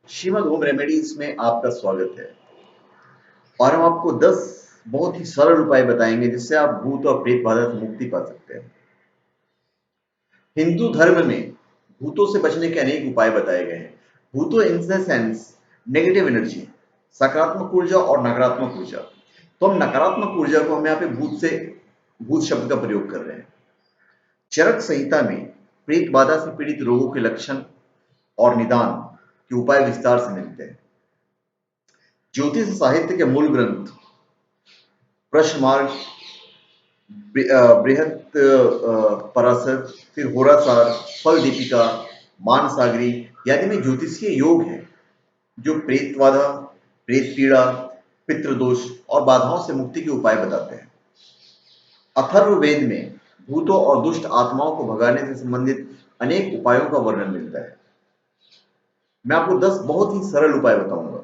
Shrimad home remedies में आपका स्वागत है। और हम आपको 10 बहुत ही सरल उपाय बताएंगे जिससे आप भूत और प्रेत बाधा से मुक्ति पा सकते हैं। हिंदू धर्म में भूतों से बचने के अनेक उपाय बताए गए हैं। भूतों in the sense negative energy, सकारात्मक ऊर्जा और नकारात्मक ऊर्जा। तो हम नकारात्मक ऊर्जा को हम यहाँ पे भूत शब्द का प्रयोग कर रहे हैं। चरक संहिता में प्रेत बाधा से पीड़ित रोगों के लक्षण और निदान के उपाय विस्तार से मिलते हैं। ज्योतिष साहित्य के मूल ग्रंथ प्रश्न मार्ग, बृहत पराशर, फिर होरासार, फल दीपिका, मानसागरी आदि में ज्योतिषीय योग है जो प्रेत बाधा, प्रेत पीड़ा, पितृदोष और बाधाओं से मुक्ति के उपाय बताते हैं। अथर्ववेद में भूतों और दुष्ट आत्माओं को भगाने से संबंधित अनेक उपायों का वर्णन मिलता है। मैं आपको 10 बहुत ही सरल उपाय बताऊंगा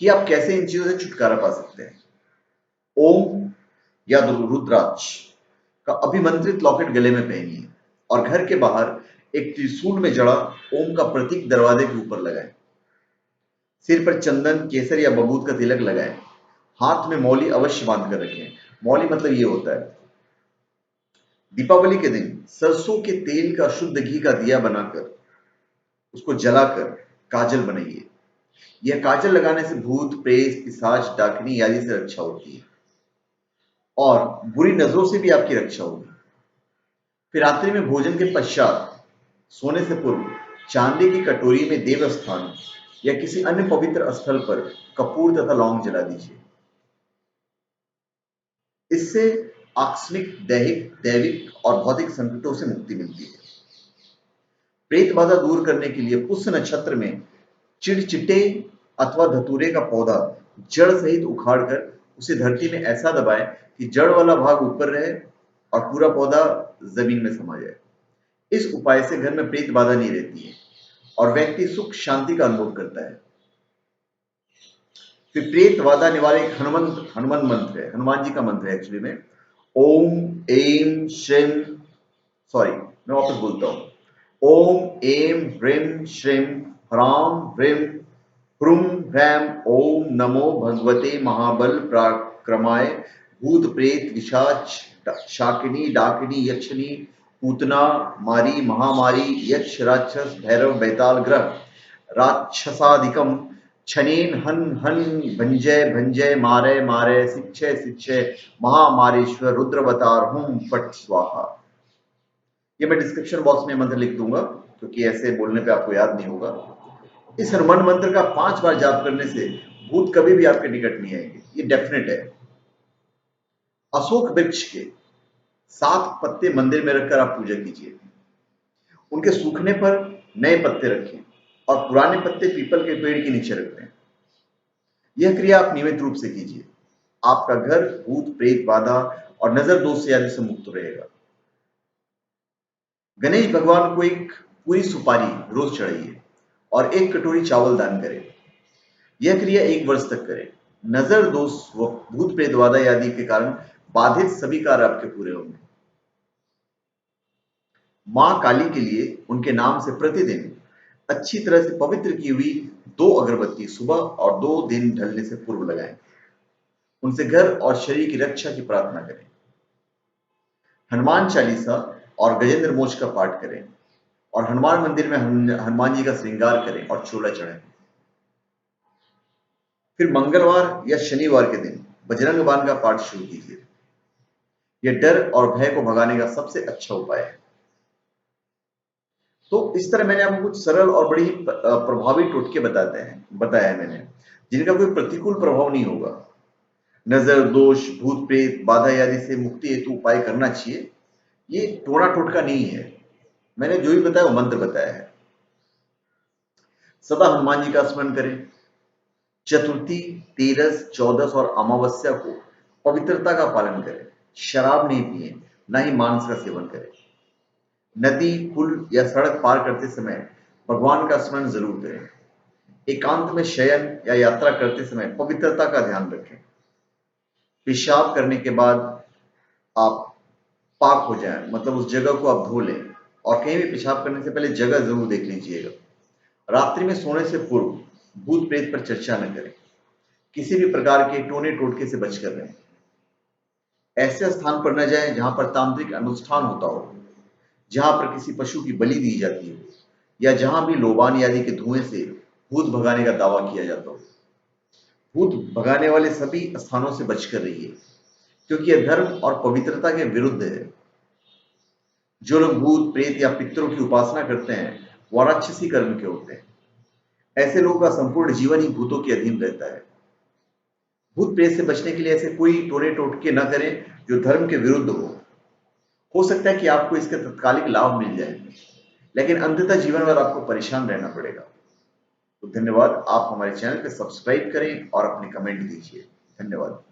कि आप कैसे इन चीजों से छुटकारा पा सकते हैं। ओम या रुद्राक्ष का अभिमंत्रित लॉकेट गले में पहनिए और घर के बाहर एक त्रिशूल में जड़ा ओम का प्रतीक दरवाजे के ऊपर लगाएं। सिर पर चंदन, केसर या बबूत का तिलक लगाएं। हाथ में मौली अवश्य बांध कर रखें। मौली मतलब ये होता है, दीपावली के दिन सरसों के तेल का शुद्ध घी का दिया बनाकर उसको जलाकर काजल बनाइए। यह काजल लगाने से भूत, प्रेत, पिशाच, डाकिनी आदि से रक्षा होती है और बुरी नजरों से भी आपकी रक्षा होगी। फिर रात्रि में भोजन के पश्चात सोने से पूर्व चांदी की कटोरी में देवस्थान या किसी अन्य पवित्र स्थल पर कपूर तथा लौंग जला दीजिए। इससे आकस्मिक, दैविक और भौतिक संकटों से मुक्ति मिलती है। प्रेत बाधा दूर करने के लिए पुष्य नक्षत्र में चिड़चिटे अथवा धतूरे का पौधा जड़ सहित उखाड़कर उसे धरती में ऐसा दबाएं कि जड़ वाला भाग ऊपर रहे और पूरा पौधा जमीन में समा जाए। इस उपाय से घर में प्रेत बाधा नहीं रहती है और व्यक्ति सुख शांति का अनुभव करता है। फिर प्रेत बाधा निवारक एक हनुमान मंत्र है, हनुमान जी का मंत्र है एक्चुअली में। ओम एम श्रीम, सॉरी मैं वापस बोलता हूं। ओम एम ह्रीम श्रीम ह्राम ह्रीम ह्रूम ह्रैम ओम नमो भगवते महाबल पराक्रमाय भूत प्रेत विशाच शाकिनी डाकिनी यक्षिणी पूतना मारी महामारी यक्ष राक्षस भैरव बैताल ग्रह राक्षसादिकम छनेन हन हन भंजय भंजय मारे मारे शिक्षय शिक्षय महामारेश्वर रुद्रवतार हुम फट स्वाहा। ये मैं डिस्क्रिप्शन बॉक्स में मंत्र लिख दूंगा क्योंकि ऐसे बोलने पे आपको याद नहीं होगा। इस हनुमान मंत्र का 5 बार जाप करने से भूत कभी भी आपके निकट नहीं आएंगे, ये डेफिनेट है। अशोक वृक्ष के 7 पत्ते मंदिर में रखकर आप पूजा कीजिए। उनके सूखने पर नए पत्ते रखें और पुराने पत्ते पीपल के पेड़ के नीचे रख दें। यह क्रिया आप नियमित रूप से कीजिए। आपका घर भूत प्रेत बाधा और नजर दोष आदि से मुक्त रहेगा। गणेश भगवान को एक पूरी सुपारी रोज चढ़ाइए और 1 कटोरी चावल दान करें। यह क्रिया 1 वर्ष तक करें। नजर दोष व भूत प्रेत बाधा आदि के कारण बाधित सभी कार्य आपके पूरे होंगे। मां काली के लिए उनके नाम से प्रतिदिन अच्छी तरह से पवित्र की हुई 2 अगरबत्ती सुबह और 2 दिन ढलने से पूर्व लगाएं। उनसे घर और शरीर की रक्षा की प्रार्थना करें। हनुमान चालीसा और गजेंद्र मोक्ष का पाठ करें और हनुमान मंदिर में हनुमान जी का श्रृंगार करें और चोला चढ़ाएं। फिर मंगलवार या शनिवार के दिन बजरंग बाण का पाठ शुरू कीजिए। यह डर और भय को भगाने का सबसे अच्छा उपाय है। तो इस तरह मैंने आपको कुछ सरल और बड़ी प्रभावी टोटके बताया है मैंने, जिनका कोई प्रतिकूल प्रभाव नहीं होगा। नजर दोष, भूत प्रेत बाधा आदि से मुक्ति हेतु उपाय करना चाहिए। ये टोना टोटका नहीं है, मैंने जो भी बताया वो मंत्र बताया है। सदा हनुमान जी का स्मरण करें। चतुर्थी, तेरस, चौदस और अमावस्या को पवित्रता का पालन करें। शराब नहीं पिए, ना ही मांस का सेवन करें। नदी, पुल या सड़क पार करते समय भगवान का स्मरण जरूर करें। एकांत में शयन या यात्रा करते समय पवित्रता का ध्यान रखें। पेशाब करने के बाद आप पाक हो जाएं, मतलब उस जगह को आप धो लें और कहीं भी पेशाब करने से पहले जगह जरूर देख लीजिएगा। रात्रि में सोने से पूर्व भूत प्रेत पर चर्चा न करें। किसी भी प्रकार के टोने टोटके से बचकर रहें। ऐसे स्थान पर न जाएं जहां पर तांत्रिक अनुष्ठान होता हो, जहां पर किसी पशु की बलि दी जाती हो, या जहां भी लोबान आदि के धुएं से भूत भगाने का दावा किया जाता हो। भूत भगाने वाले सभी स्थानों से बचकर रहिए, क्योंकि यह धर्म और पवित्रता के विरुद्ध है। जो लोग भूत प्रेत या पितरों की उपासना करते हैं, वो राक्षसी कर्म के होते हैं। ऐसे लोगों का संपूर्ण जीवन ही भूतों के अधीन रहता है। भूत प्रेत से बचने के लिए ऐसे कोई टोने टोटके न करें जो धर्म के विरुद्ध हो सकता है कि आपको इसके तत्कालिक लाभ मिल जाए, लेकिन अंततः जीवन भर आपको परेशान रहना पड़ेगा। तो धन्यवाद। आप हमारे चैनल पे सब्सक्राइब करें और अपने कमेंट दीजिए। धन्यवाद।